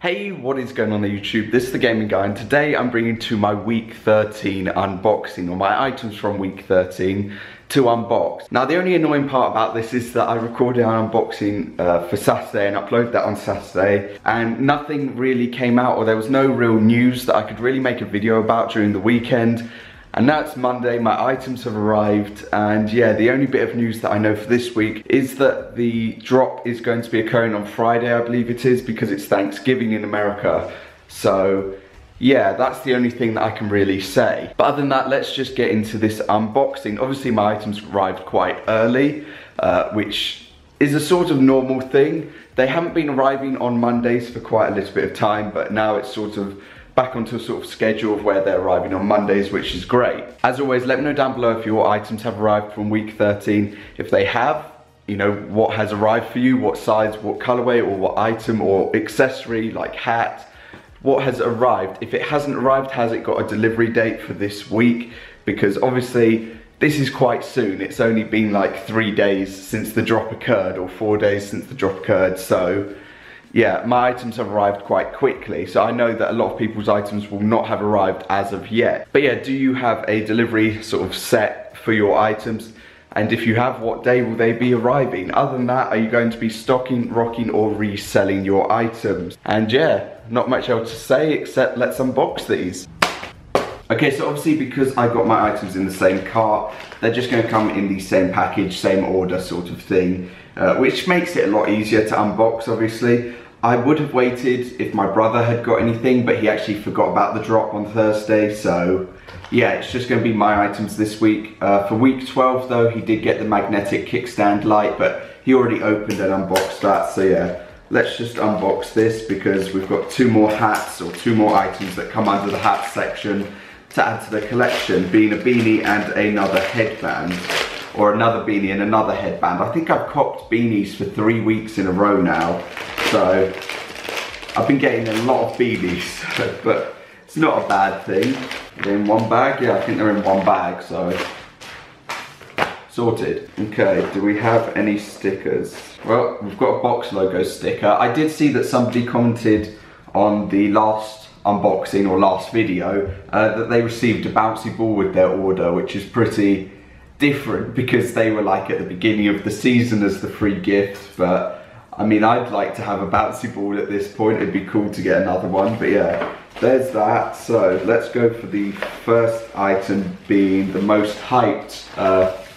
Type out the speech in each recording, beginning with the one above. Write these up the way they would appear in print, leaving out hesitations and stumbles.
Hey, what is going on YouTube? This is the Gaming Guy, and today I'm bringing to my week 13 unboxing, or my items from week 13 to unbox. Now, the only annoying part about this is that I recorded an unboxing for Saturday and uploaded that on Saturday, and nothing really came out, or there was no real news that I could really make a video about during the weekend. And now it's Monday, my items have arrived, and yeah, the only bit of news that I know for this week is that the drop is going to be occurring on Friday, I believe it is, because it's Thanksgiving in America. So yeah, that's the only thing that I can really say. But other than that, let's just get into this unboxing. Obviously my items arrived quite early, which is a sort of normal thing. They haven't been arriving on Mondays for quite a little bit of time, but now it's sort of back onto a sort of schedule of where they're arriving on Mondays, which is great. As always, let me know down below if your items have arrived from week 13. If they have, you know, what has arrived for you, what size, what colorway, or what item or accessory, like hat, what has arrived. If it hasn't arrived, has it got a delivery date for this week? Because obviously, this is quite soon. It's only been like 3 days since the drop occurred, or 4 days since the drop occurred, so yeah, my items have arrived quite quickly, so I know that a lot of people's items will not have arrived as of yet. But yeah, do you have a delivery sort of set for your items? And if you have, what day will they be arriving? Other than that, are you going to be stocking, rocking, or reselling your items? And yeah, not much else to say except let's unbox these. Okay, so obviously because I got my items in the same cart, they're just going to come in the same package, same order sort of thing, which makes it a lot easier to unbox, obviously. I would have waited if my brother had got anything, but he actually forgot about the drop on Thursday, so yeah, it's just going to be my items this week. For week 12 though, he did get the magnetic kickstand light, but he already opened and unboxed that, so yeah. Let's just unbox this because we've got 2 more hats, or 2 more items that come under the hat section to add to the collection, being a beanie and another headband, or another beanie and another headband. I think I've copped beanies for 3 weeks in a row now, so I've been getting a lot of beanies, but it's not a bad thing. They're in one bag? Yeah, I think they're in one bag, so sorted. Okay, do we have any stickers? Well, we've got a box logo sticker. I did see that somebody commented on the last unboxing or last video that they received a bouncy ball with their order, which is pretty different because they were like at the beginning of the season as the free gift. But I mean, I'd like to have a bouncy ball at this point. It'd be cool to get another one, but yeah, there's that. So let's go for the first item, being the most hyped,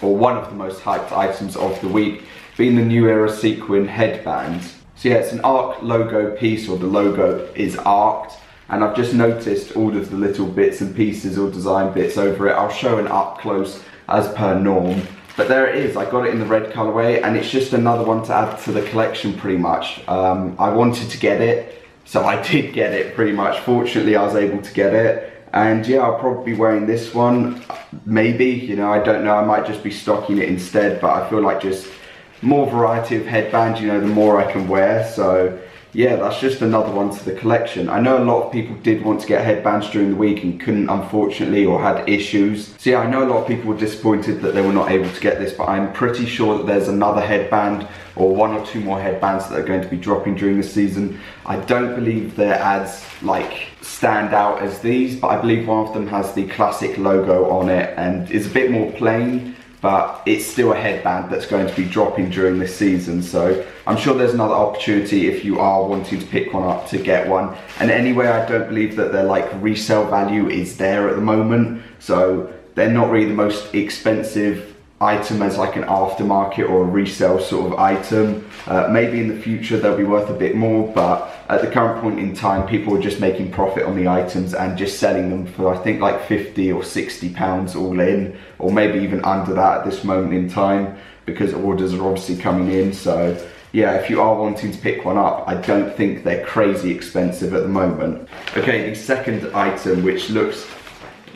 or one of the most hyped items of the week, being the New Era sequin headband. So yeah, it's an ARC logo piece, or the logo is arced, and I've just noticed all of the little bits and pieces or design bits over it. I'll show an up close as per norm. But there it is, I got it in the red colorway, and it's just another one to add to the collection pretty much. I wanted to get it, so I did get it pretty much. Fortunately, I was able to get it. And yeah, I'll probably be wearing this one, maybe, you know, I don't know. I might just be stocking it instead, but I feel like just more variety of headbands, you know, the more I can wear. So yeah, that's just another one to the collection. I know a lot of people did want to get headbands during the week and couldn't, unfortunately, or had issues. So yeah, I know a lot of people were disappointed that they were not able to get this, but I'm pretty sure that there's another headband, or 1 or 2 more headbands that are going to be dropping during the season. I don't believe they're as like stand out as these, but I believe one of them has the classic logo on it and is a bit more plain, but it's still a headband that's going to be dropping during this season. So I'm sure there's another opportunity if you are wanting to pick one up to get one. And anyway, I don't believe that their like resale value is there at the moment, so they're not really the most expensive item as like an aftermarket or a resale sort of item. Maybe in the future they'll be worth a bit more, but at the current point in time, people are just making profit on the items and just selling them for, I think, like 50 or 60 pounds all in, or maybe even under that at this moment in time, because orders are obviously coming in. So yeah, if you are wanting to pick one up, I don't think they're crazy expensive at the moment. Okay, the second item, which looks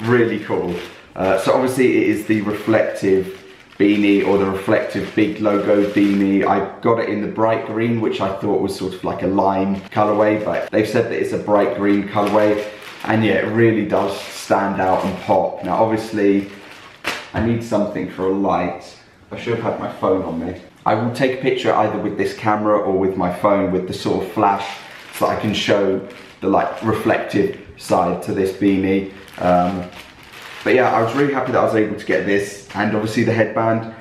really cool. So obviously it is the reflective beanie, or the reflective big logo beanie. I got it in the bright green, which I thought was sort of like a lime colorway, but they've said that it's a bright green colorway, and yeah, it really does stand out and pop. Now obviously I need something for a light. I should have had my phone on me. I will take a picture either with this camera or with my phone with the sort of flash so I can show the like reflective side to this beanie. But yeah, I was really happy that I was able to get this, and obviously the headband.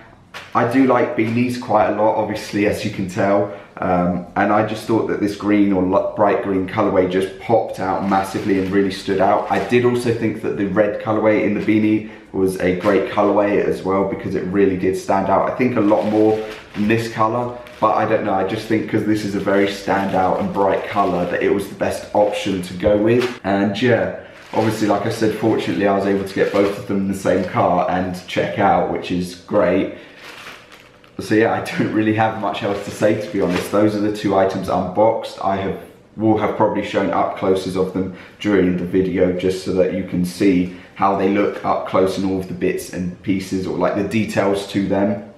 I do like beanies quite a lot, obviously, as you can tell, and I just thought that this green or bright green colorway just popped out massively and really stood out. I did also think that the red colorway in the beanie was a great colorway as well, because it really did stand out. I think a lot more than this color, but I don't know, I just think because this is a very standout and bright color that it was the best option to go with. And yeah, obviously, like I said, fortunately I was able to get both of them in the same car and check out, which is great. So yeah, I don't really have much else to say, to be honest. Those are the two items unboxed. Will have probably shown up closes of them during the video, just so that you can see how they look up close and all of the bits and pieces, or like the details to them.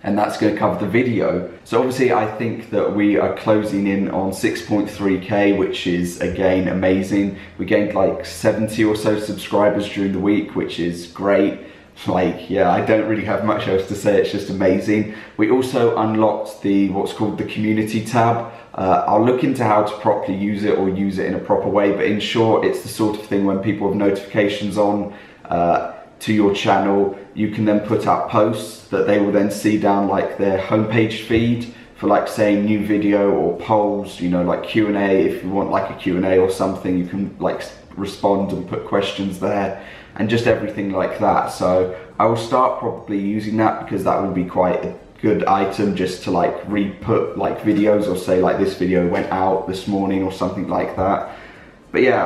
And that's going to cover the video. So obviously I think that we are closing in on 6.3k, which is again amazing. We gained like 70 or so subscribers during the week, which is great. Like, yeah, I don't really have much else to say, it's just amazing. We also unlocked the what's called the community tab. I'll look into how to properly use it, or use it in a proper way, but in short, it's the sort of thing when people have notifications on to your channel, you can then put up posts that they will then see down like their homepage feed for like saying new video or polls, you know, like Q&A. If you want like a Q&A or something, you can like respond and put questions there, and just everything like that. So I will start probably using that, because that would be quite a good item just to like re-put like videos, or say like this video went out this morning or something like that. But yeah,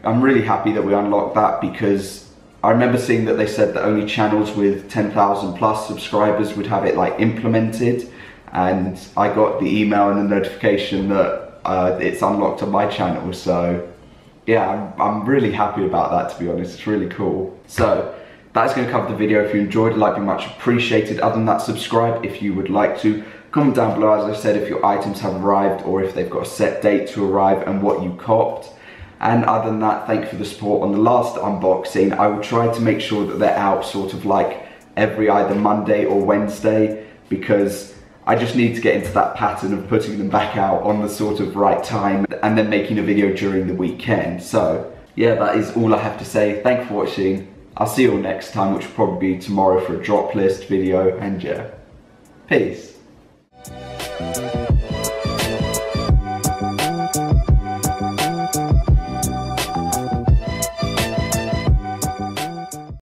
I'm really happy that we unlocked that, because I remember seeing that they said that only channels with 10,000 plus subscribers would have it like implemented, and I got the email and the notification that it's unlocked on my channel. So yeah, I'm really happy about that, to be honest. It's really cool. So that's going to cover the video. If you enjoyed it, like, be much appreciated. Other than that, subscribe if you would like to. Comment down below, as I said, if your items have arrived, or if they've got a set date to arrive, and what you copped. And other than that, thank you for the support on the last unboxing. I will try to make sure that they're out sort of like every either Monday or Wednesday, because I just need to get into that pattern of putting them back out on the sort of right time, and then making a video during the weekend. So yeah, that is all I have to say. Thank you for watching. I'll see you all next time, which will probably be tomorrow for a drop list video, and yeah, peace.